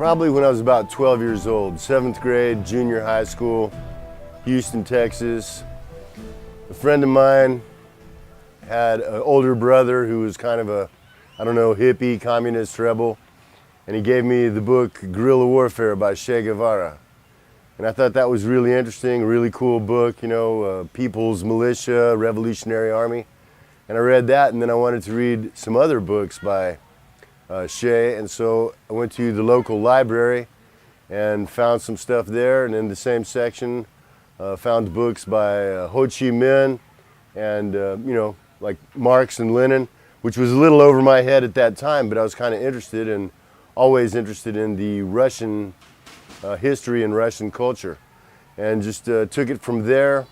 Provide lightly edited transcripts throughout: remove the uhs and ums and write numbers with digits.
Probably when I was about 12 years old, 7th grade, junior high school, Houston, Texas. A friend of mine had an older brother who was kind of a, hippie, communist rebel. And he gave me the book Guerrilla Warfare by Che Guevara. And I thought that was really interesting, a really cool book, People's Militia, Revolutionary Army. And I read that, and then I wanted to read some other books by Che, and so I went to the local library and found some stuff there, and in the same section found books by Ho Chi Minh and like Marx and Lenin, which was a little over my head at that time, but I was kind of interested and always interested in the Russian history and Russian culture, and just took it from there.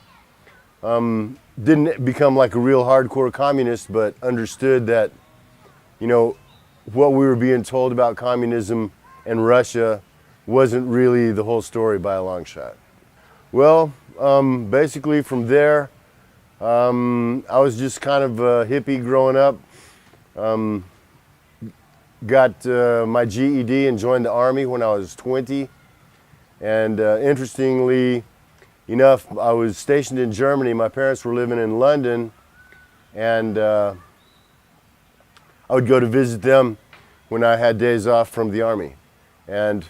Didn't become like a real hardcore communist, but understood that what we were being told about communism and Russia wasn't really the whole story by a long shot. Well, basically from there, I was just kind of a hippie growing up. Got my GED and joined the Army when I was 20. And interestingly enough, I was stationed in Germany. My parents were living in London, and I would go to visit them when I had days off from the Army. And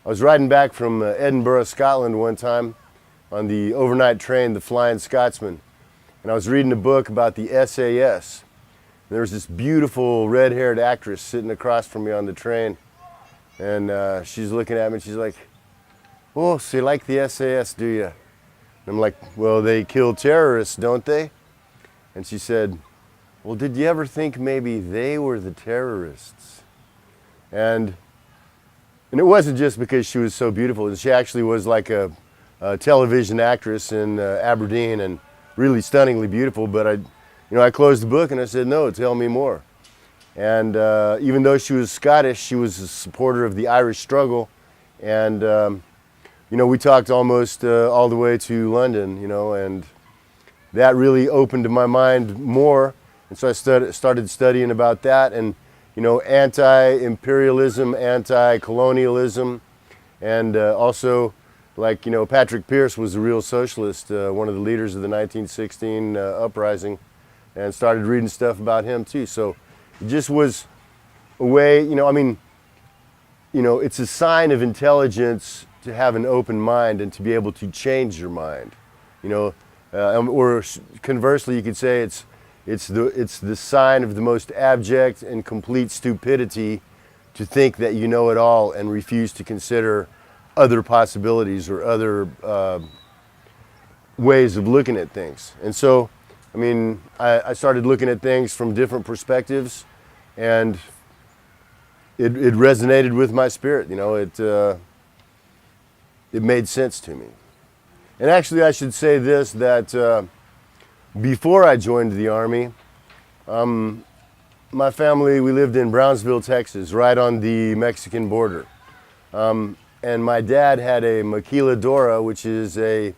I was riding back from Edinburgh, Scotland one time on the overnight train, the Flying Scotsman. And I was reading a book about the SAS. There was this beautiful red-haired actress sitting across from me on the train. And she's looking at me and she's like, "Oh, so you like the SAS, do you?" And I'm like, "Well, they kill terrorists, don't they?" And she said, "Well, did you ever think maybe they were the terrorists?" And it wasn't just because she was so beautiful. She actually was like a television actress in Aberdeen and really stunningly beautiful. But I closed the book and I said, "No, tell me more." And even though she was Scottish, she was a supporter of the Irish struggle. And we talked almost all the way to London, and that really opened my mind more. And so I started studying about that, and anti-imperialism, anti-colonialism, and also, like, Patrick Pierce was a real socialist, one of the leaders of the 1916 uprising, and started reading stuff about him too. So it just was a way, it's a sign of intelligence to have an open mind and to be able to change your mind, or conversely, you could say it's the sign of the most abject and complete stupidity to think that you know it all and refuse to consider other possibilities or other ways of looking at things. And so, I started looking at things from different perspectives, and it resonated with my spirit. It made sense to me. And actually, I should say this, that before I joined the Army, my family, we lived in Brownsville, Texas, right on the Mexican border. And my dad had a maquiladora, which is a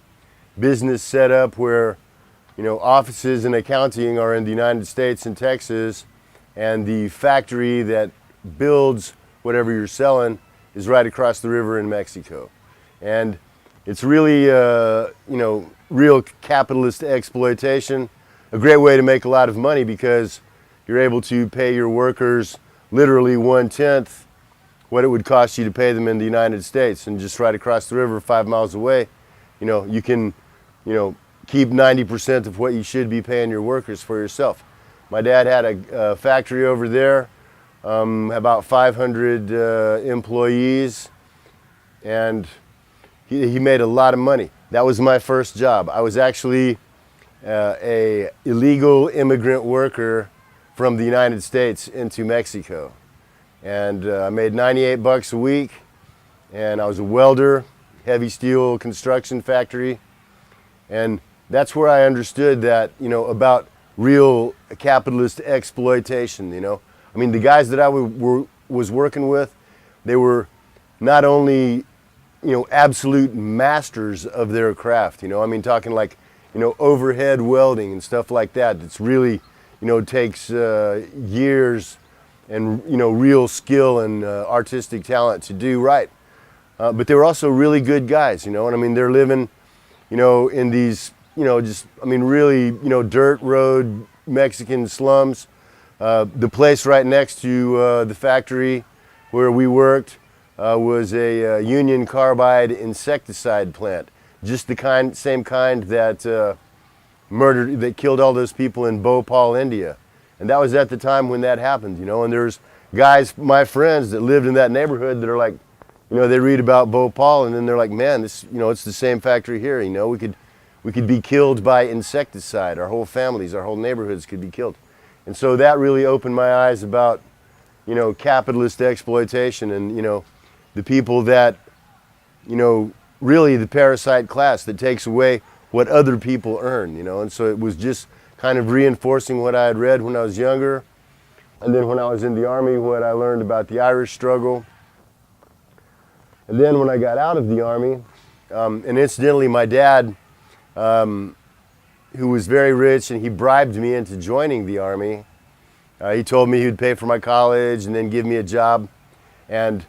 business setup where, offices and accounting are in the United States and Texas, and the factory that builds whatever you're selling is right across the river in Mexico. And it's really, real capitalist exploitation, a great way to make a lot of money because you're able to pay your workers literally 1/10 what it would cost you to pay them in the United States. And just right across the river, 5 miles away, you can, keep 90% of what you should be paying your workers for yourself. My dad had a factory over there, about 500 employees, and he made a lot of money. That was my first job. I was actually a illegal immigrant worker from the United States into Mexico. And I made $98 a week, and I was a welder, heavy steel construction factory. And that's where I understood that, about real capitalist exploitation, the guys that I was working with, they were not only, absolute masters of their craft, talking like, overhead welding and stuff like that. It's really, takes years and real skill and artistic talent to do right. But they were also really good guys, and I mean, they're living, in these, really, dirt road Mexican slums. The place right next to the factory where we worked was a Union Carbide insecticide plant, just the same kind that that killed all those people in Bhopal, India. And that was at the time when that happened, and there's guys, my friends that lived in that neighborhood that are like, they read about Bhopal and then they're like, man, this, it's the same factory here, we could be killed by insecticide. Our whole families, our whole neighborhoods could be killed. And so that really opened my eyes about, capitalist exploitation and, the people that, really the parasite class that takes away what other people earn, and so it was just kind of reinforcing what I had read when I was younger. And then when I was in the Army, what I learned about the Irish struggle. And then when I got out of the Army, and incidentally, my dad, who was very rich, and he bribed me into joining the Army. He told me he would pay for my college and then give me a job. And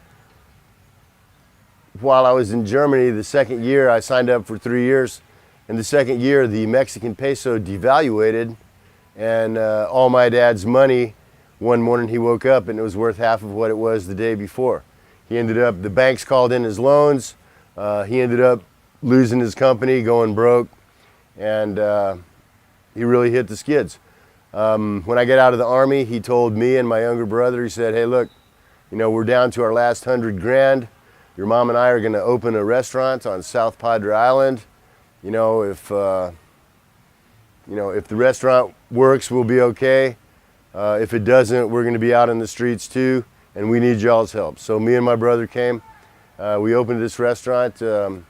while I was in Germany, the second year, I signed up for 3 years. And the second year, the Mexican peso devaluated, and all my dad's money, one morning he woke up and it was worth half of what it was the day before. He ended up, the banks called in his loans, he ended up losing his company, going broke, and he really hit the skids. When I got out of the Army, he told me and my younger brother, he said, hey, look, we're down to our last $100,000. Your mom and I are going to open a restaurant on South Padre Island. If the restaurant works, we'll be okay. If it doesn't, we're going to be out in the streets too, and we need y'all's help. So me and my brother came. We opened this restaurant, and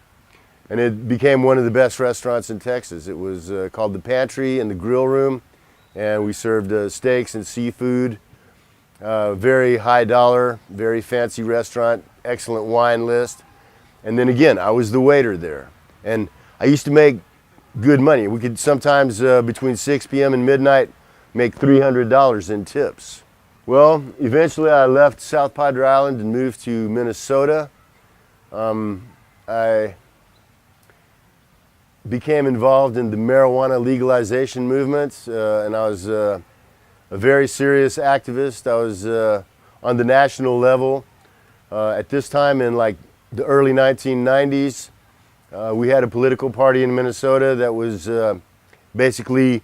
it became one of the best restaurants in Texas. It was called The Pantry and the Grill Room, and we served steaks and seafood. Very high dollar, very fancy restaurant, excellent wine list. And then again, I was the waiter there. And I used to make good money. We could sometimes, between 6 p.m. and midnight, make $300 in tips. Well, eventually I left South Padre Island and moved to Minnesota. I became involved in the marijuana legalization movement, and I was a very serious activist. I was on the national level. At this time in like the early 1990s, we had a political party in Minnesota that was basically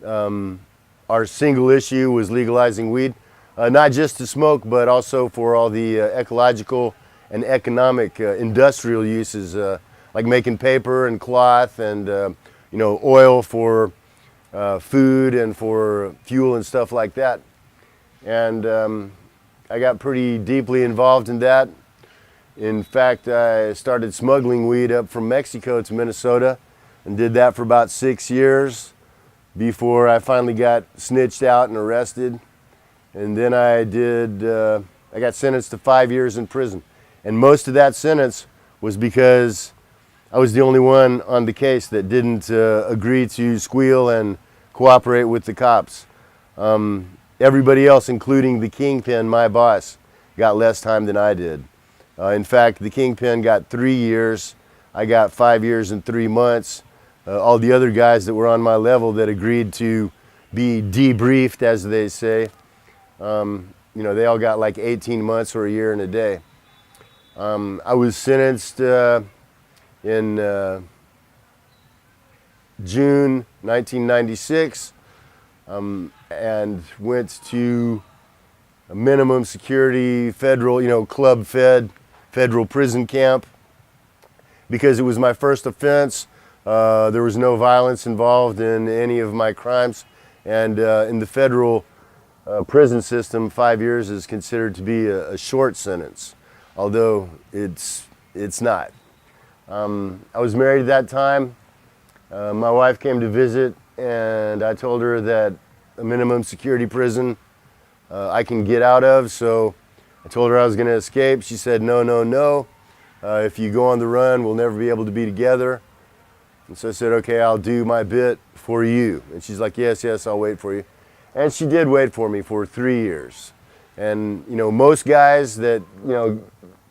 our single issue was legalizing weed, not just to smoke, but also for all the ecological and economic industrial uses, like making paper and cloth and oil for food and for fuel and stuff like that. And I got pretty deeply involved in that. In fact, I started smuggling weed up from Mexico to Minnesota and did that for about 6 years before I finally got snitched out and arrested. And then I got sentenced to 5 years in prison. And most of that sentence was because I was the only one on the case that didn't agree to squeal and cooperate with the cops. Everybody else, including the kingpin, my boss, got less time than I did. In fact, the kingpin got 3 years. I got 5 years and 3 months. All the other guys that were on my level that agreed to be debriefed, as they say, they all got like 18 months or a year and a day. I was sentenced in June 1996 and went to a minimum security federal, club federal prison camp because it was my first offense. There was no violence involved in any of my crimes, and in the federal prison system, 5 years is considered to be a short sentence, although it's not. I was married at that time. My wife came to visit, and I told her that a minimum security prison I can get out of, so I told her I was going to escape. She said, no, no, no. If you go on the run, we'll never be able to be together. And so I said, okay, I'll do my bit for you. And she's like, yes, yes, I'll wait for you. And she did wait for me for 3 years. And most guys that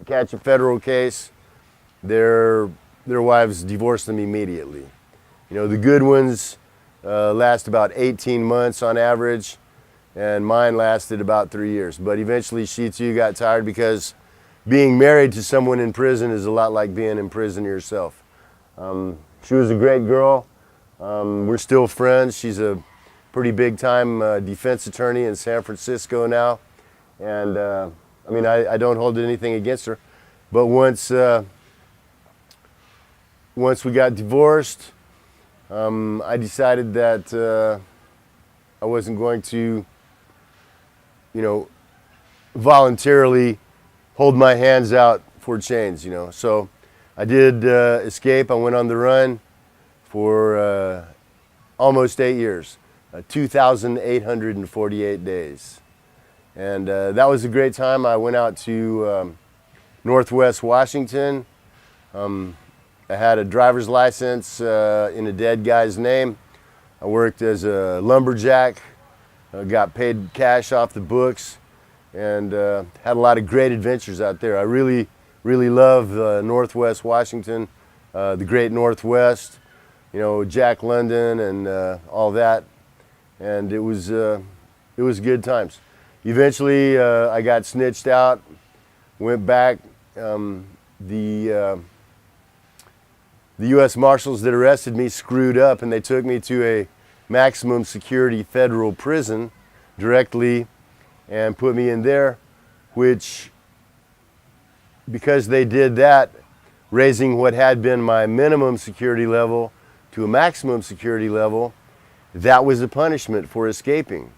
catch a federal case, their wives divorce them immediately. The good ones last about 18 months on average, and mine lasted about 3 years. But eventually she too got tired, because being married to someone in prison is a lot like being in prison yourself. She was a great girl. We're still friends. She's a pretty big time defense attorney in San Francisco now. And I don't hold anything against her. But once we got divorced, I decided that I wasn't going to, voluntarily hold my hands out for change, So I did escape. I went on the run for almost 8 years, 2,848 days. And that was a great time. I went out to Northwest Washington. I had a driver's license in a dead guy's name. I worked as a lumberjack, got paid cash off the books, and had a lot of great adventures out there. I really, really love Northwest Washington, the Great Northwest, Jack London and all that. And it was good times. Eventually, I got snitched out, went back. The U.S. Marshals that arrested me screwed up, and they took me to a maximum security federal prison directly and put me in there, which, because they did that, raising what had been my minimum security level to a maximum security level, that was a punishment for escaping.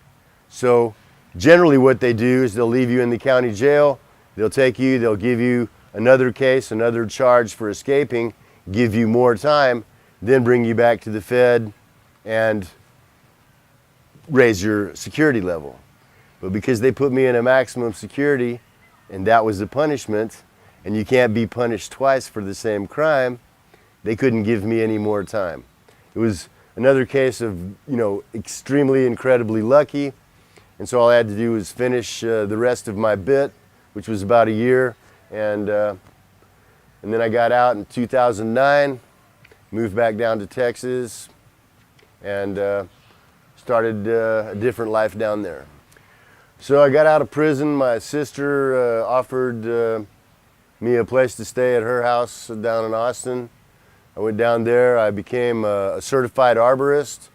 So generally what they do is they'll leave you in the county jail, they'll take you, they'll give you another case, another charge for escaping, give you more time, then bring you back to the Fed and raise your security level. But because they put me in a maximum security, and that was the punishment, and you can't be punished twice for the same crime, they couldn't give me any more time. It was another case of, extremely, incredibly lucky. And so all I had to do was finish the rest of my bit, which was about a year. And then I got out in 2009, moved back down to Texas, and started a different life down there. So I got out of prison. My sister offered me a place to stay at her house down in Austin. I went down there. I became a certified arborist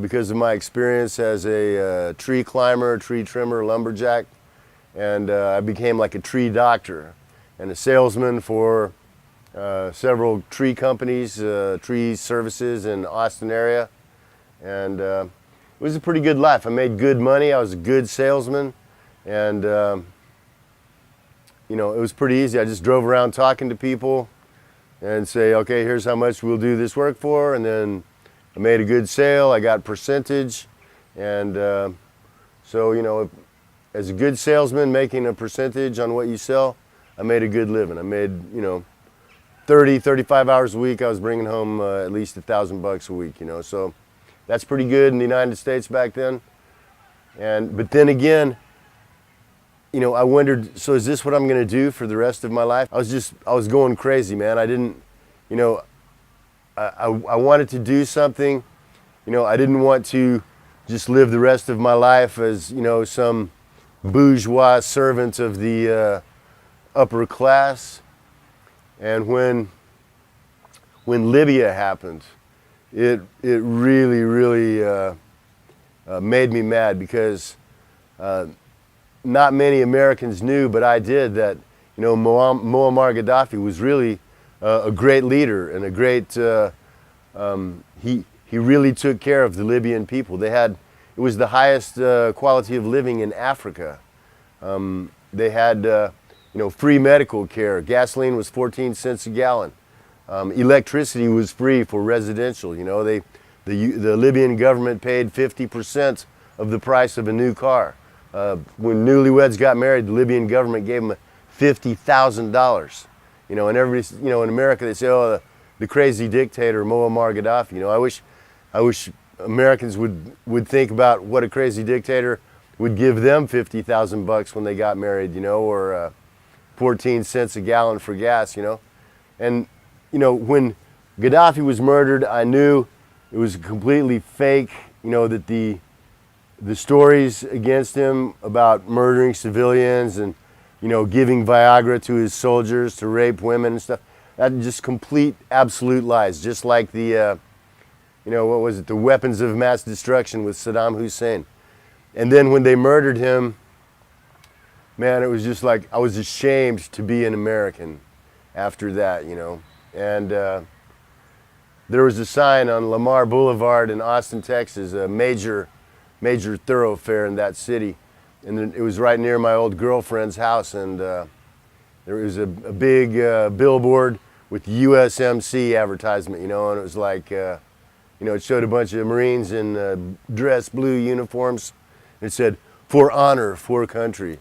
because of my experience as a tree climber, tree trimmer, lumberjack. And I became like a tree doctor and a salesman for several tree companies, tree services in Austin area. And it was a pretty good life. I made good money. I was a good salesman. And, it was pretty easy. I just drove around talking to people and say, okay, here's how much we'll do this work for. And then I made a good sale. I got percentage. And so, as a good salesman making a percentage on what you sell, I made a good living. I made, 30, 35 hours a week. I was bringing home at least $1,000 a week, so that's pretty good in the United States back then. But then again, I wondered, so is this what I'm going to do for the rest of my life? I was going crazy, man. I didn't, I wanted to do something. I didn't want to just live the rest of my life as, some bourgeois servant of the upper class. And when Libya happened, it really, really made me mad, because not many Americans knew, but I did, that Muammar Gaddafi was really a great leader and a great. He really took care of the Libyan people. It was the highest quality of living in Africa. They had free medical care. Gasoline was 14 cents a gallon. Electricity was free for residential. The Libyan government paid 50% of the price of a new car. When newlyweds got married, the Libyan government gave them $50,000. And everybody, in America, they say, oh, the crazy dictator Muammar Gaddafi. I wish Americans would think about what a crazy dictator would give them 50,000 bucks when they got married, you know, or 14 cents a gallon for gas, you know. And, you know, when Gaddafi was murdered, I knew it was completely fake, you know, that the stories against him about murdering civilians and, you know, giving Viagra to his soldiers to rape women and stuff, that just complete, absolute lies. Just like the, you know, what was it, the weapons of mass destruction with Saddam Hussein. And then when they murdered him, man, it was just like, I was ashamed to be an American after that, you know. And there was a sign on Lamar Boulevard in Austin, Texas, a major thoroughfare in that city. And it was right near my old girlfriend's house. And there was a big billboard with USMC advertisement, you know, and it was like, you know, it showed a bunch of Marines in dress blue uniforms. It said, "For honor, for country."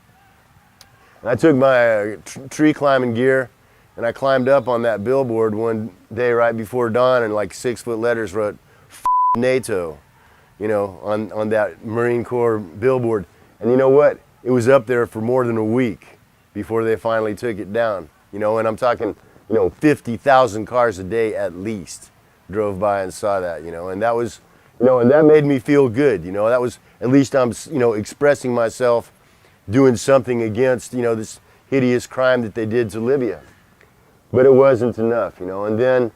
And I took my tree climbing gear and I climbed up on that billboard one day right before dawn, and like 6-foot letters wrote "F NATO," you know, on that Marine Corps billboard. And you know what? It was up there for more than a week before they finally took it down. You know, and I'm talking, you know, 50,000 cars a day at least drove by and saw that, you know, and that was, you know, and that made me feel good, you know. That was, at least I'm, you know, expressing myself, doing something against, you know, this hideous crime that they did to Libya. But it wasn't enough, you know. And then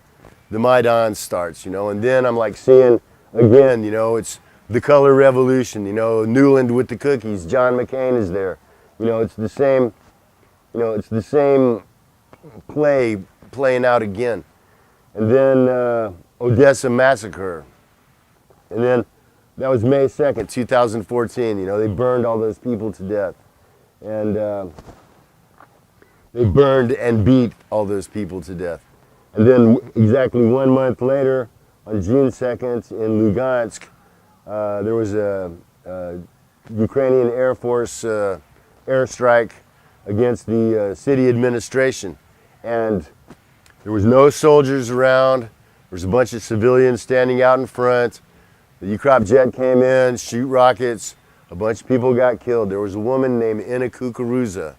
the Maidan starts, you know, and then I'm like seeing again, you know, it's the color revolution, you know, Newland with the cookies, John McCain is there. You know, it's the same, you know, it's the same playing out again. And then Odessa massacre. And then that was May 2nd, 2014. You know, they burned all those people to death. And they burned and beat all those people to death. And then exactly 1 month later, on June 2nd in Lugansk, there was a Ukrainian Air Force airstrike against the city administration. And there was no soldiers around. There was a bunch of civilians standing out in front. The Ukrop jet came in, shoot rockets. A bunch of people got killed. There was a woman named Ina Kukuruza,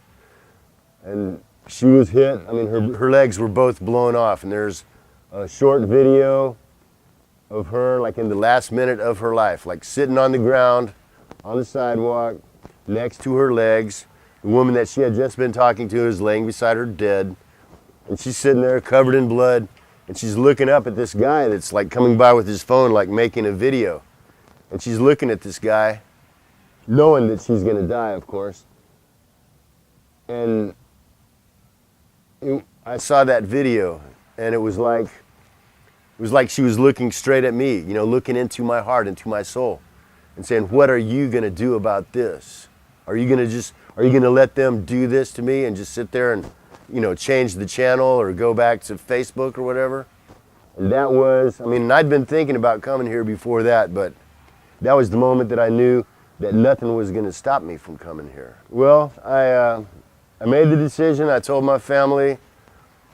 and she was hit. I mean, her legs were both blown off. And there's a short video of her, like in the last minute of her life, like sitting on the ground, on the sidewalk, next to her legs. The woman that she had just been talking to is laying beside her dead. And she's sitting there covered in blood, and she's looking up at this guy that's like coming by with his phone, like making a video. And she's looking at this guy, knowing that she's gonna die, of course. And I saw that video, and it was like she was looking straight at me, you know, looking into my heart, into my soul, and saying, "What are you gonna do about this? Are you gonna let them do this to me and just sit there and, you know, change the channel or go back to Facebook or whatever?" And that was, I mean, I'd been thinking about coming here before that, but that was the moment that I knew that nothing was going to stop me from coming here. Well, I made the decision. I told my family.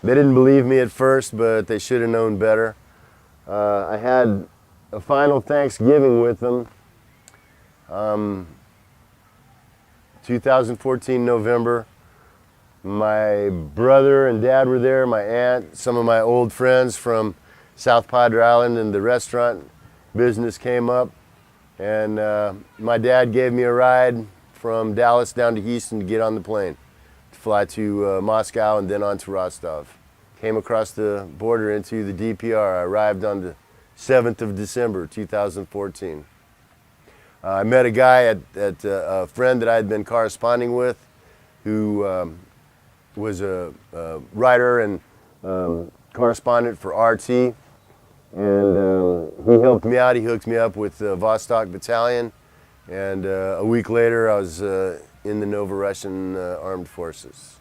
They didn't believe me at first, but they should have known better. I had a final Thanksgiving with them. 2014 November. My brother and dad were there, my aunt, some of my old friends from South Padre Island, and the restaurant business came up. And my dad gave me a ride from Dallas down to Houston to get on the plane, to fly to Moscow and then on to Rostov. Came across the border into the DPR. I arrived on the 7th of December, 2014. I met a guy at a friend that I had been corresponding with, who was a writer and correspondent for RT, and he helped me out. He hooked me up with the Vostok Battalion, and a week later I was in the Novorussian Armed Forces.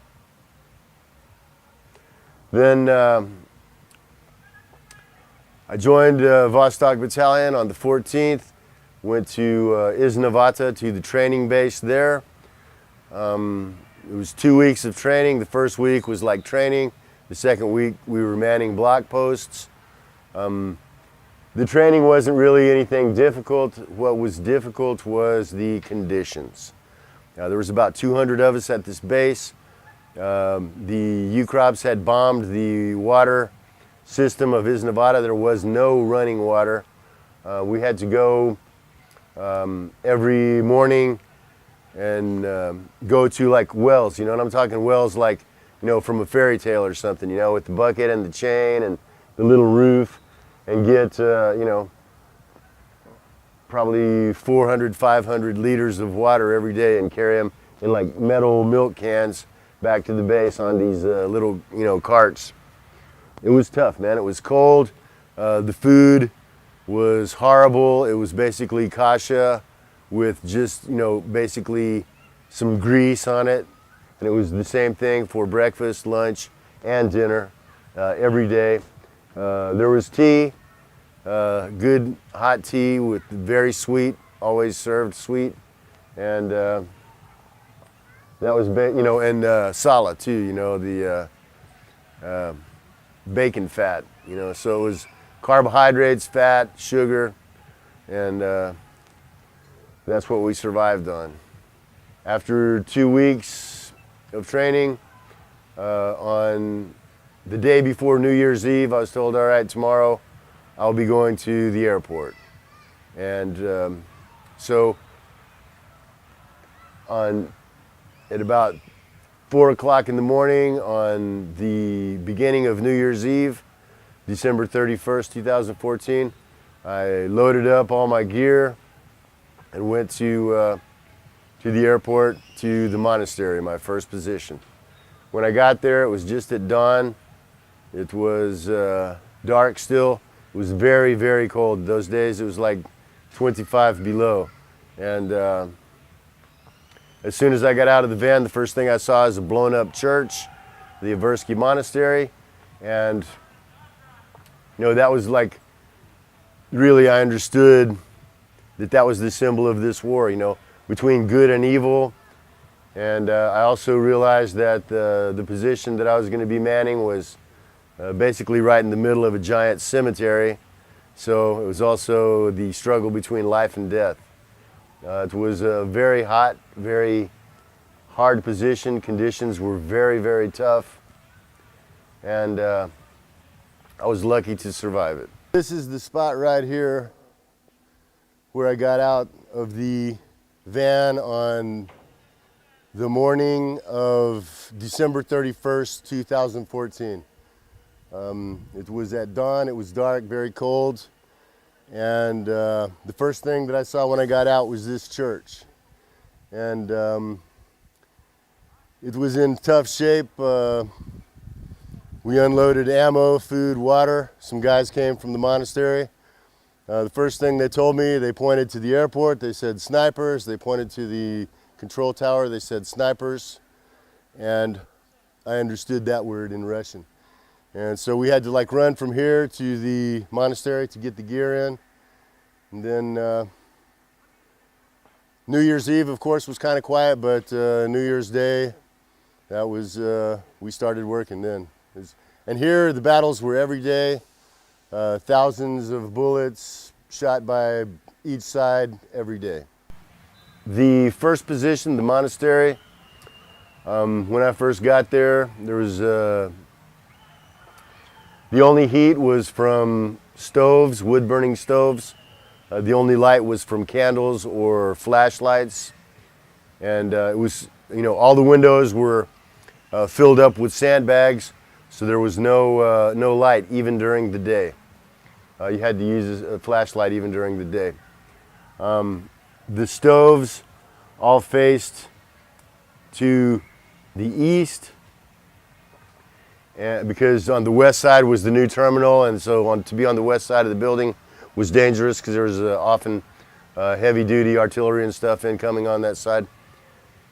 Then I joined Vostok Battalion on the 14th, went to Iznovata, to the training base there. It was 2 weeks of training. The first week was like training. The second week we were manning block posts. The training wasn't really anything difficult. What was difficult was the conditions. There was about 200 of us at this base. The Ukrops had bombed the water system of Is Nevada. There was no running water. We had to go every morning and go to like wells, you know what I'm talking, wells like, you know, from a fairy tale or something, you know, with the bucket and the chain and the little roof, and get, you know, probably 400, 500 liters of water every day and carry them in like metal milk cans back to the base on these little, you know, carts. It was tough, man. It was cold. The food was horrible. It was basically kasha with just, you know, basically some grease on it. And it was the same thing for breakfast, lunch, and dinner every day. There was tea, good hot tea with very sweet, always served sweet. And that was, you know, and sala too, you know, the bacon fat, you know, so it was carbohydrates, fat, sugar, and that's what we survived on. After 2 weeks of training, on the day before New Year's Eve, I was told, all right, tomorrow I'll be going to the airport. And so at about 4 o'clock in the morning on the beginning of New Year's Eve, December 31st, 2014, I loaded up all my gear and went to the airport, to the monastery, my first position. When I got there, it was just at dawn. It was dark still. It was very, very cold. Those days it was like 25 below. And as soon as I got out of the van, the first thing I saw is a blown up church, the Aversky Monastery. And you know, that was like, really I understood that that was the symbol of this war, you know, between good and evil. And I also realized that the position that I was going to be manning was basically right in the middle of a giant cemetery. So it was also the struggle between life and death. It was a very hot, very hard position. Conditions were very, very tough. And I was lucky to survive it. This is the spot right here where I got out of the van on the morning of December 31st, 2014. It was at dawn, it was dark, very cold, and the first thing that I saw when I got out was this church. And it was in tough shape. We unloaded ammo, food, water. Some guys came from the monastery. The first thing they told me, they pointed to the airport, they said snipers. They pointed to the control tower, they said snipers. And I understood that word in Russian. And so we had to like run from here to the monastery to get the gear in. And then New Year's Eve, of course, was kind of quiet, but New Year's Day, that was, we started working then. And here the battles were every day. Thousands of bullets shot by each side every day. The first position, the monastery, when I first got there, there was the only heat was from stoves, wood-burning stoves. The only light was from candles or flashlights. And it was, you know, all the windows were filled up with sandbags, so there was no light even during the day. You had to use a flashlight even during the day. The stoves all faced to the east, and because on the west side was the new terminal, and so to be on the west side of the building was dangerous because there was often heavy-duty artillery and stuff incoming on that side.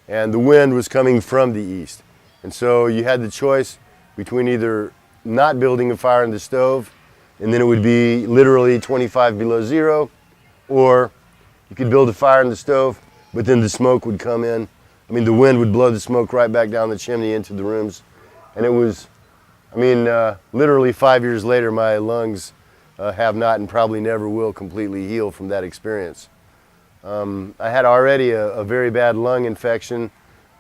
And the wind was coming from the east. And so you had the choice between either not building a fire in the stove, and then it would be literally 25 below zero, or you could build a fire in the stove, but then the smoke would come in. I mean, the wind would blow the smoke right back down the chimney into the rooms. And it was, I mean, literally 5 years later, my lungs have not and probably never will completely heal from that experience. I had already a very bad lung infection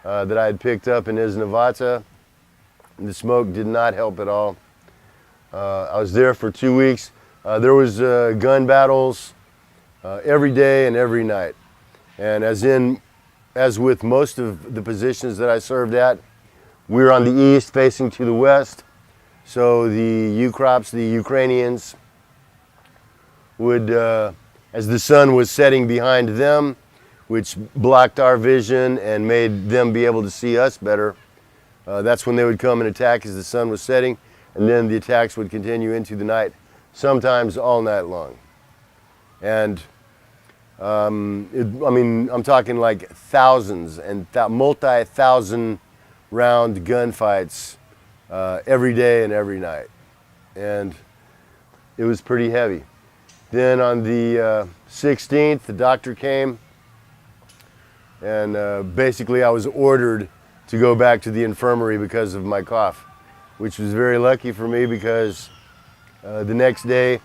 that I had picked up in Isnavata. The smoke did not help at all. I was there for 2 weeks. There was gun battles every day and every night. And as with most of the positions that I served at, we were on the east facing to the west. So the Ukrops, the Ukrainians, would, as the sun was setting behind them, which blocked our vision and made them be able to see us better, that's when they would come and attack as the sun was setting, and then the attacks would continue into the night, sometimes all night long. And I'm talking like thousands and multi-thousand round gunfights every day and every night. And it was pretty heavy. Then on the 16th, the doctor came, and basically I was ordered to go back to the infirmary because of my cough, which was very lucky for me because the next day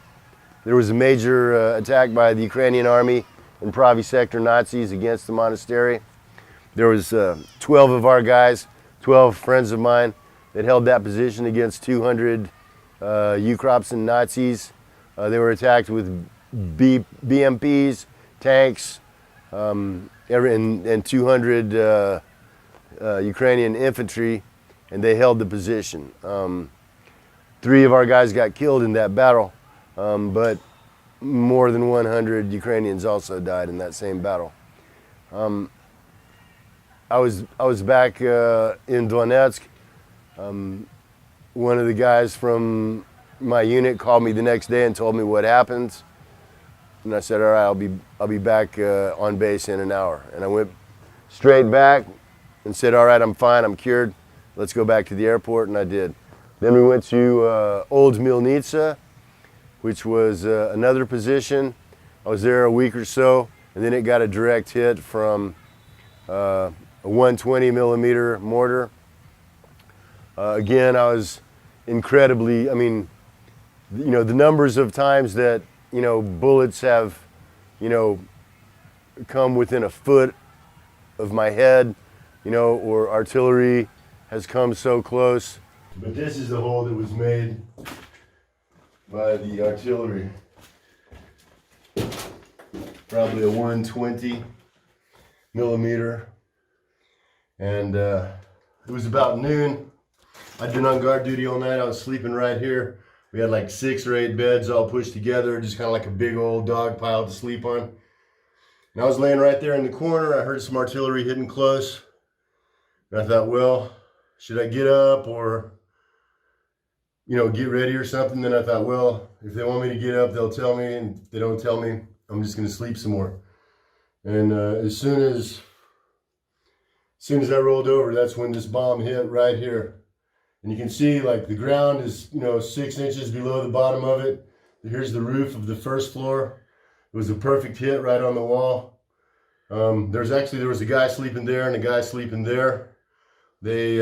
there was a major attack by the Ukrainian army and Pravi sector Nazis against the monastery. There was 12 of our guys, 12 friends of mine, that held that position against 200 Ukrops and Nazis. They were attacked with BMPs, tanks, and 200 Ukrainian infantry, and they held the position. 3 of our guys got killed in that battle, but more than 100 Ukrainians also died in that same battle. I was back in Donetsk. One of the guys from my unit called me the next day and told me what happened, and I said, "All right, I'll be back on base in an hour." And I went straight back and said, "All right, I'm fine, I'm cured. Let's go back to the airport," and I did. Then we went to Old Milnitsa, which was another position. I was there a week or so, and then it got a direct hit from a 120 millimeter mortar. Again, I was incredibly, the numbers of times that, bullets have, come within a foot of my head, or artillery has come so close. But this is the hole that was made by the artillery. Probably a 120 millimeter. And it was about noon. I'd been on guard duty all night. I was sleeping right here. We had like 6 or 8 beds all pushed together, just kind of like a big old dog pile to sleep on. And I was laying right there in the corner. I heard some artillery hitting close. And I thought, well, should I get up or, get ready or something? Then I thought, well, if they want me to get up, they'll tell me. And if they don't tell me, I'm just going to sleep some more. And as soon as I rolled over, that's when this bomb hit right here. And you can see like the ground is, 6 inches below the bottom of it. Here's the roof of the first floor. It was a perfect hit right on the wall. There was a guy sleeping there and a guy sleeping there. They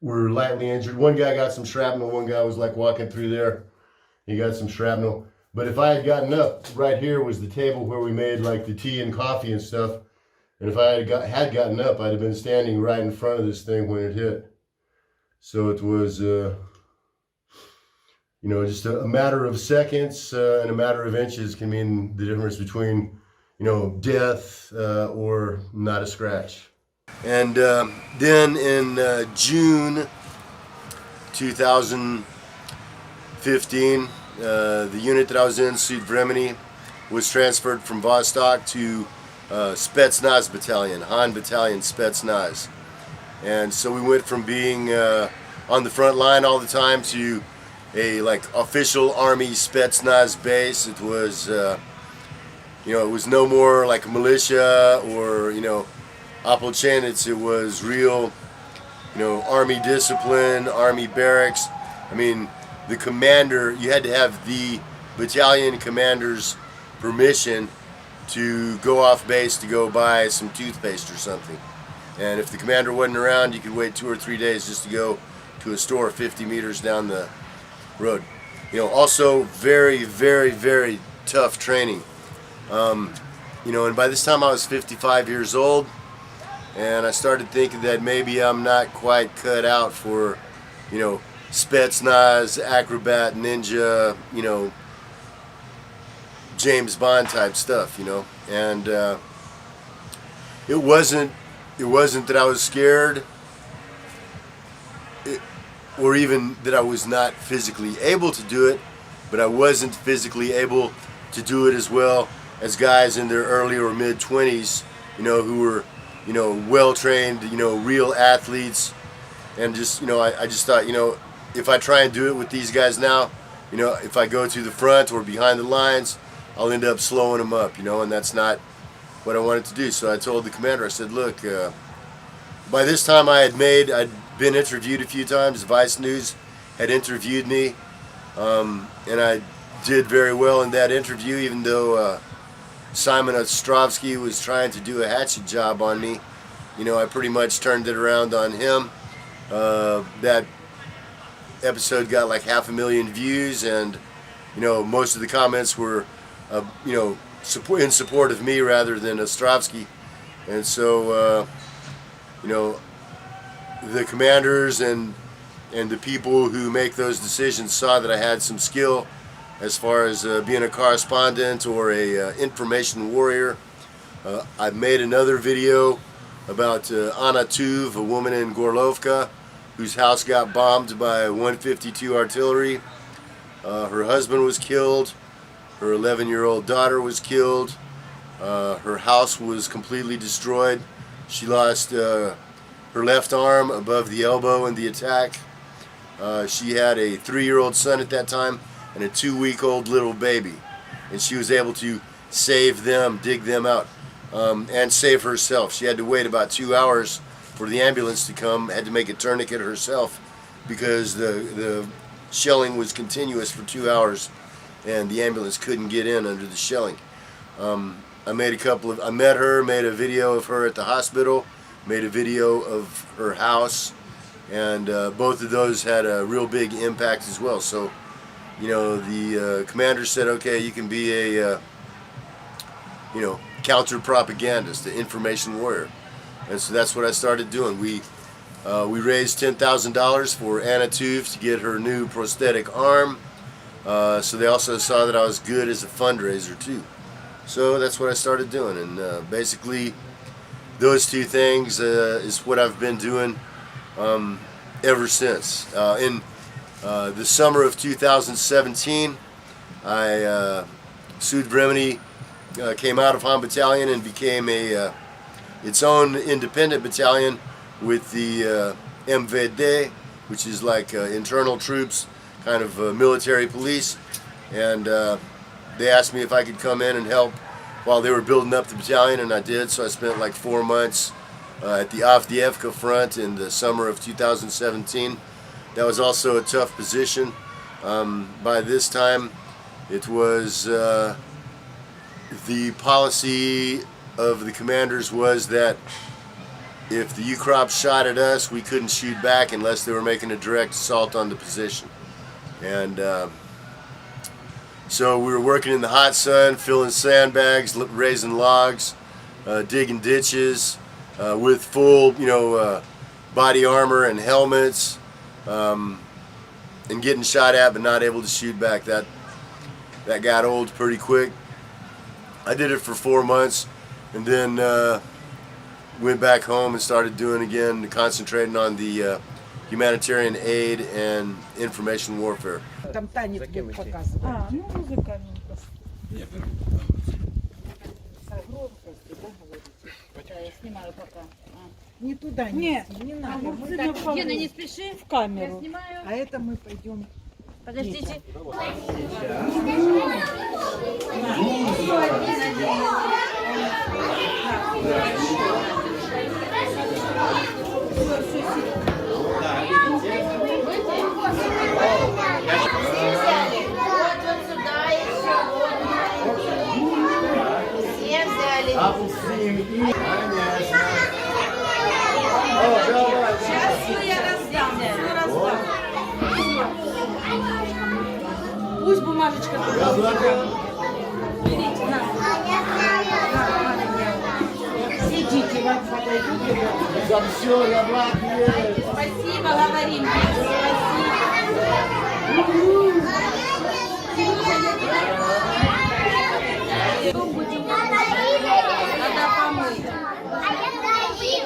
were lightly injured. One guy got some shrapnel. One guy was like walking through there. He got some shrapnel. But if I had gotten up, right here was the table where we made like the tea and coffee and stuff. And if I had gotten up, I'd have been standing right in front of this thing when it hit. So it was, just a matter of seconds and a matter of inches can mean the difference between, death or not a scratch. And then in June 2015, the unit that I was in, Sud Vremeny, was transferred from Vostok to Spetsnaz Battalion, Han Battalion Spetsnaz. And so we went from being on the front line all the time to a official Army Spetsnaz base. It was, it was no more like a militia or, Opolchenitz. It was real, Army discipline, Army barracks. The commander, you had to have the battalion commander's permission to go off base to go buy some toothpaste or something. And if the commander wasn't around, you could wait 2 or 3 days just to go to a store 50 meters down the road. Also very, very, very tough training. And by this time I was 55 years old, and I started thinking that maybe I'm not quite cut out for, Spetsnaz, acrobat, ninja, James Bond type stuff, and it wasn't that I was scared, or even that I was not physically able to do it, but I wasn't physically able to do it as well as guys in their early or mid 20s, who were, well trained, real athletes, and just, I just thought, if I try and do it with these guys now, if I go to the front or behind the lines, I'll end up slowing them up, and that's not what I wanted to do. So I told the commander, I said, look, by this time I'd been interviewed a few times. Vice News had interviewed me, and I did very well in that interview, even though Simon Ostrovsky was trying to do a hatchet job on me. I pretty much turned it around on him. That episode got like 500,000 views, and most of the comments were in support of me rather than Ostrovsky. And so the commanders and the people who make those decisions saw that I had some skill as far as being a correspondent or a information warrior. I made another video about Anna Tuv, a woman in Gorlovka whose house got bombed by 152 artillery. Her husband was killed. Her 11-year-old daughter was killed. Her house was completely destroyed. She lost her left arm above the elbow in the attack. She had a 3-year-old son at that time and a 2-week-old little baby. And she was able to save them, dig them out, and save herself. She had to wait about 2 hours for the ambulance to come, had to make a tourniquet herself because the shelling was continuous for 2 hours and the ambulance couldn't get in under the shelling. I met her, made a video of her at the hospital, made a video of her house, and both of those had a real big impact as well. So, the commander said, okay, you can be a, counter-propagandist, an information warrior. And so that's what I started doing. We raised $10,000 for Anna Tuv to get her new prosthetic arm. So they also saw that I was good as a fundraiser too. So that's what I started doing, and basically those two things is what I've been doing ever since. In the summer of 2017, Sud Vremeny came out of Han Battalion and became its own independent battalion with the MVD, which is like internal troops, kind of military police, and they asked me if I could come in and help while they were building up the battalion, and I did. So I spent like 4 months at the Avdiivka front in the summer of 2017. That was also a tough position. By this time, it was the policy of the commanders was that if the UCROP shot at us, we couldn't shoot back unless they were making a direct assault on the position. And so we were working in the hot sun, filling sandbags, raising logs, digging ditches with full, body armor and helmets, and getting shot at but not able to shoot back. That got old pretty quick. I did it for 4 months, and then went back home and started concentrating on the humanitarian aid and information warfare. Там танец будет показывать. Ну музыка. Я снимаю пока. Не туда, Нет, не надо. Мы Гена, так не спеши. в камеру. Я снимаю. А это мы пойдем. Подождите. Сейчас я раздам. бумажечка. Берите, на. Сидите, вам подойдут, ребята. За все, я благ есть. Спасибо, говорим. Надо помыть.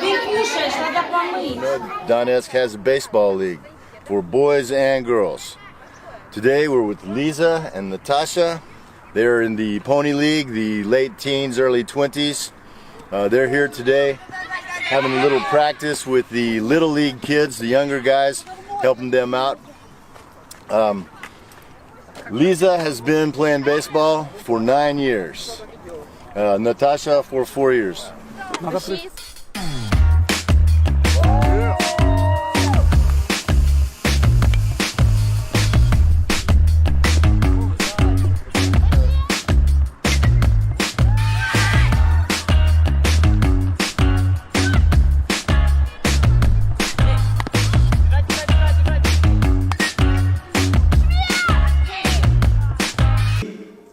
Ты кушаешь, надо помыть. Donetsk has a baseball league for boys and girls. Today we're with Lisa and Natasha. They're in the Pony League, the late teens, early 20s. They're here today having a little practice with the Little League kids, the younger guys, helping them out. Lisa has been playing baseball for 9 years. Natasha for 4 years.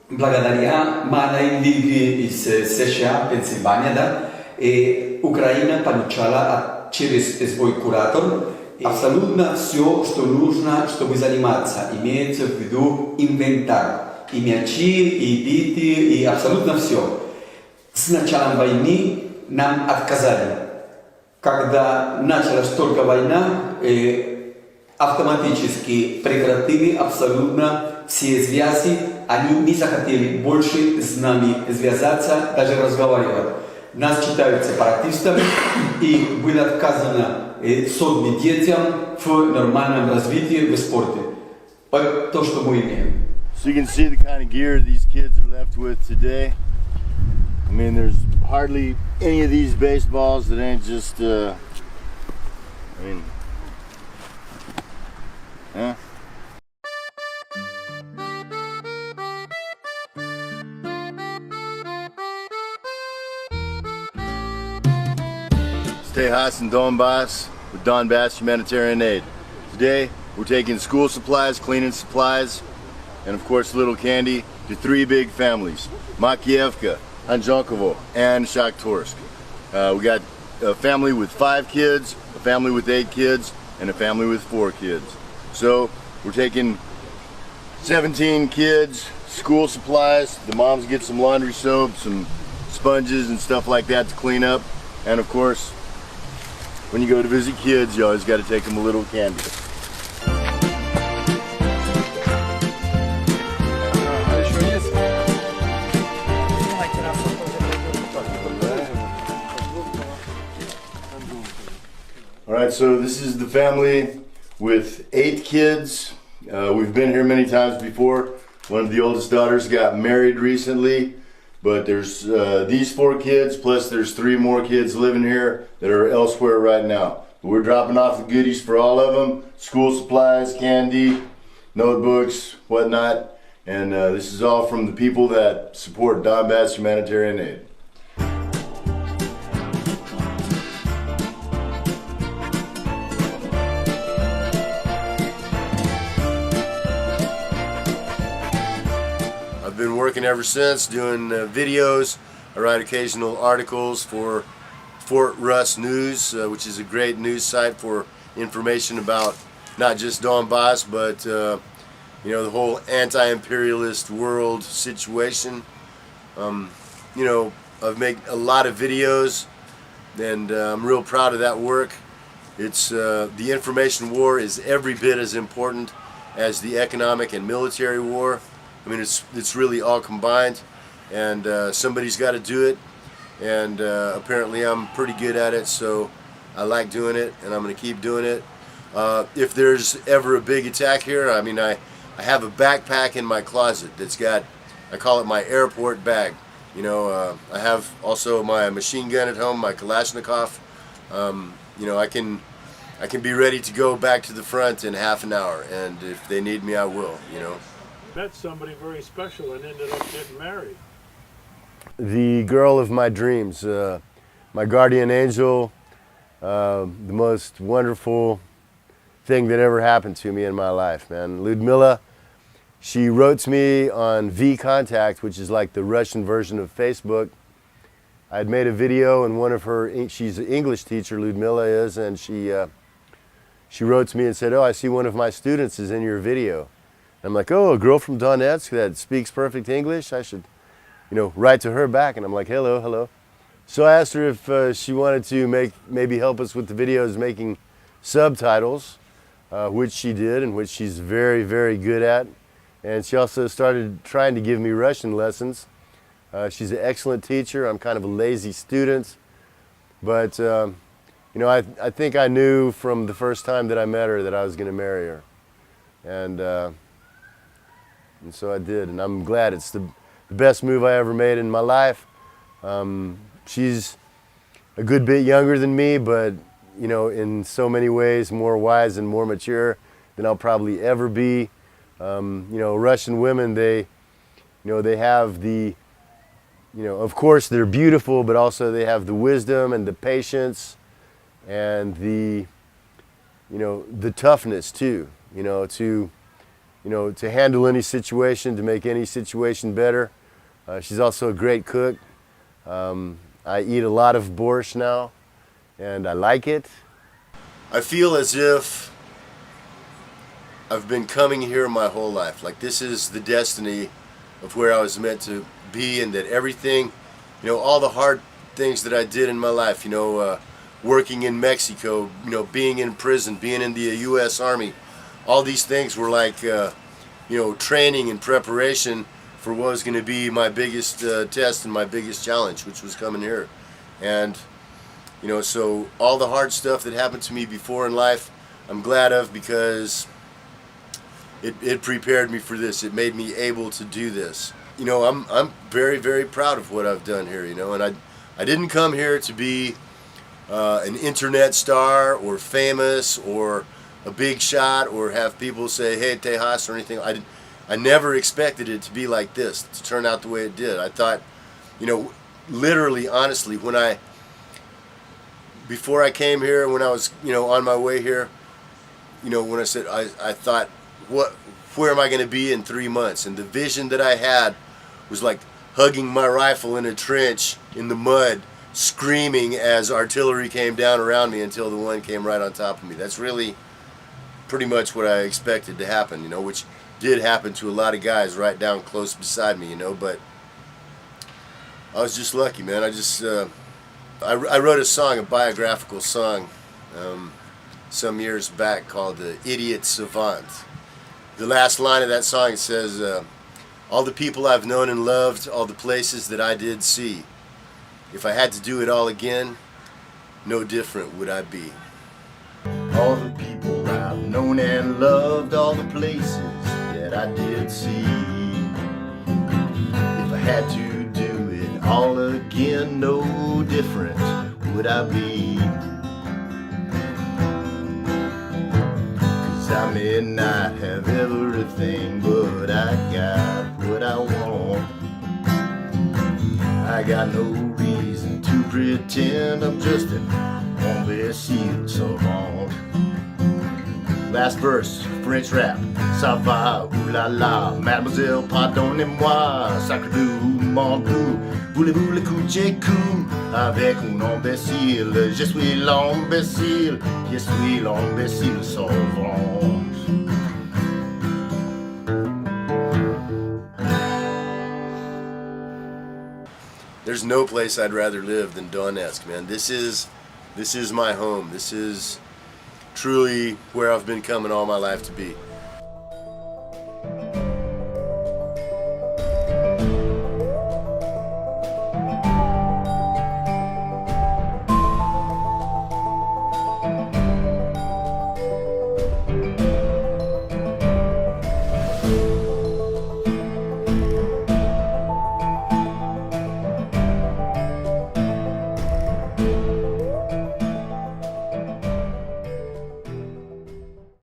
Благодаря малой лиге из США, Пенсильвания, да, и Украина получала через свой куратор абсолютно все, что нужно, чтобы заниматься. Имеется в виду инвентарь, и мячи, и биты, и абсолютно все. С началом войны нам отказали. Когда началась только война, автоматически прекратили абсолютно все связи, они не захотели больше с нами связаться, даже разговаривать. Нас считают сепаратистами, и было отказано сотни детям в нормальном развитии в спорте. Вот то, что мы имеем. So you can see the kind of gear these kids are left with today. I mean, there's hardly any of these baseballs that ain't just, yeah. Stay Haas in Donbass with Donbass Humanitarian Aid. Today, we're taking school supplies, cleaning supplies, and of course little candy to 3 big families, Makievka, Anjonkovo, and Shakhtorsk. We got a family with 5 kids, a family with 8 kids, and a family with 4 kids. So we're taking 17 kids, school supplies, the moms get some laundry soap, some sponges and stuff like that to clean up, and of course, when you go to visit kids, you always got to take them a little candy. All right, so this is the family with 8 kids. We've been here many times before. One of the oldest daughters got married recently, but there's these 4 kids, plus there's 3 more kids living here that are elsewhere right now. But we're dropping off the goodies for all of them, school supplies, candy, notebooks, whatnot. And this is all from the people that support Donbass Humanitarian Aid. I've been working ever since, doing videos. I write occasional articles for Fort Russ News, which is a great news site for information about not just Donbass, but you know, the whole anti-imperialist world situation. You know, I've made a lot of videos, and I'm real proud of that work. It's the information war is every bit as important as the economic and military war. I mean, it's really all combined, and somebody's got to do it, and apparently I'm pretty good at it, so I like doing it, and I'm going to keep doing it. If there's ever a big attack here, I mean, I have a backpack in my closet that's got, I call it my airport bag. You know, I have also my machine gun at home, my Kalashnikov. You know, I can be ready to go back to the front in half an hour, and if they need me, I will, you know. Met somebody very special and ended up getting married. The girl of my dreams, my guardian angel, the most wonderful thing that ever happened to me in my life, man. Ludmila she wrote to me on VKontakte, which is like the Russian version of Facebook. I'd made a video, and one of her, she's an English teacher, Ludmila is, and she wrote to me and said, "Oh, I see one of my students is in your video." I'm like, "Oh, a girl from Donetsk that speaks perfect English? I should, write to her back." And I'm like, "Hello, hello." So I asked her if she wanted to maybe help us with the videos making subtitles, which she did, and which she's very, very good at. And she also started trying to give me Russian lessons. She's an excellent teacher. I'm kind of a lazy student, but I think I knew from the first time that I met her that I was going to marry her, and so I did. And I'm glad. It's the best move I ever made in my life. She's a good bit younger than me, but in so many ways more wise and more mature than I'll probably ever be. Russian women, they have the, of course they're beautiful, but also they have the wisdom and the patience and the toughness too, to handle any situation, to make any situation better. She's also a great cook. I eat a lot of borscht now, and I like it. I feel as if I've been coming here my whole life. Like this is the destiny of where I was meant to be, and that everything, all the hard things that I did in my life, working in Mexico, being in prison, being in the U.S. Army, all these things were like, training and preparation for what was going to be my biggest test and my biggest challenge, which was coming here. And, so all the hard stuff that happened to me before in life, I'm glad of, because it prepared me for this. It made me able to do this. I'm very, very proud of what I've done here, and I didn't come here to be an internet star or famous or a big shot or have people say, "Hey, Tejas," or anything. I never expected it to be like this, to turn out the way it did. I thought, literally, honestly, before I came here, when I was, on my way here, when I said, I thought, where am I going to be in 3 months? And the vision that I had was like hugging my rifle in a trench in the mud, screaming as artillery came down around me until the one came right on top of me. That's really pretty much what I expected to happen, which did happen to a lot of guys right down close beside me, but I was just lucky, man. I wrote a song, a biographical song, some years back called "The Idiot Savant." The last line of that song says, "All the people I've known and loved, all the places that I did see. If I had to do it all again, no different would I be." All the people I've known and loved, all the places that I did see. If I had to do it all again, no different would I be. 'Cause I may not have everything, but I got what I want. I got no reason to pretend I'm just an imbécile savant. Last verse, French rap. Ça va, ooh la la, mademoiselle, pardonnez-moi, sacre du mandou. Voulez-vous le coucher coup avec un imbécile? Je suis l'imbécile, je suis l'imbécile savant. There's no place I'd rather live than Donetsk, man. This is my home. This is truly where I've been coming all my life to be.